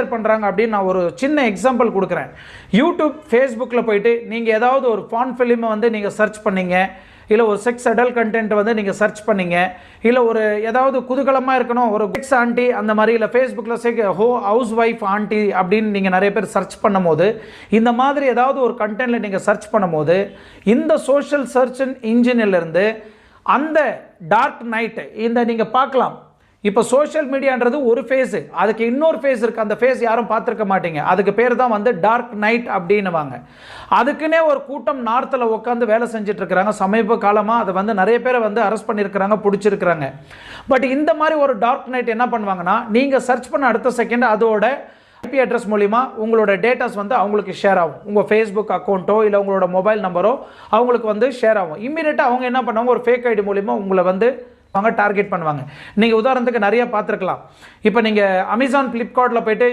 Share பண்ணுறாங்க அப்படின்னு நான் ஒரு சின்ன எக்ஸாம்பிள் கொடுக்குறேன். யூடியூப், ஃபேஸ்புக்கில் போயிட்டு நீங்கள் ஏதாவது ஒரு பான் ஃபிலிமை வந்து நீங்கள் சர்ச் பண்ணீங்க, இல்லை ஒரு செக்ஸ் அடல்ட் கண்டென்ட் வந்து நீங்கள் சர்ச் பண்ணீங்க, இல்லை ஒரு ஏதாவது குதூகலமாக இருக்கணும் ஒரு செக்ஸ் ஆண்டி அந்த மாதிரி, இல்லை ஃபேஸ்புக்கில் ஹவுஸ் ஒய்ஃப் ஆண்டி அப்படின்னு நீங்கள் நிறைய பேர் சர்ச் பண்ணும் போது, இந்த மாதிரி ஏதாவது ஒரு கண்டென்ட்டில் நீங்கள் சர்ச் பண்ணும் போது இந்த சோஷியல் சர்ச் இன்ஜினிலிருந்து அந்த டார்க் நைட் இந்த நீங்கள் பார்க்கலாம். இப்போ சோஷியல் மீடியான்றது ஒரு ஃபேஸு, அதுக்கு இன்னொரு ஃபேஸ் இருக்குது. அந்த ஃபேஸ் யாரும் பார்த்துருக்க மாட்டீங்க. அதுக்கு பேர் தான் வந்து டார்க் நைட் அப்படின்னுவாங்க. அதுக்குன்னே ஒரு கூட்டம் நார்த்தில் உட்காந்து வேலை செஞ்சுட்டு இருக்கிறாங்க. சமீப காலமாக அதை வந்து நிறைய பேரை வந்து அரெஸ்ட் பண்ணியிருக்கிறாங்க, பிடிச்சிருக்கிறாங்க. பட் இந்த மாதிரி ஒரு டார்க் நைட் என்ன பண்ணுவாங்கன்னா, நீங்கள் சர்ச் பண்ண அடுத்த செகண்ட் அதோட ஐபி அட்ரஸ் மூலிமா உங்களோட டேட்டாஸ் வந்து அவங்களுக்கு ஷேர் ஆகும். உங்கள் ஃபேஸ்புக் அக்கௌண்ட்டோ இல்லை உங்களோட மொபைல் நம்பரோ அவங்களுக்கு வந்து ஷேர் ஆகும். இம்மீடியட்டாக அவங்க என்ன பண்ணுவாங்க, ஒரு ஃபேக் ஐடி மூலிமா உங்களை வந்து அவங்க டார்கெட் பண்ணுவாங்க. நீங்கள் உதாரணத்துக்கு நிறைய பார்த்துருக்கலாம். இப்போ நீங்கள் அமேசான், ஃப்ளிப்கார்ட்டில் போய்ட்டு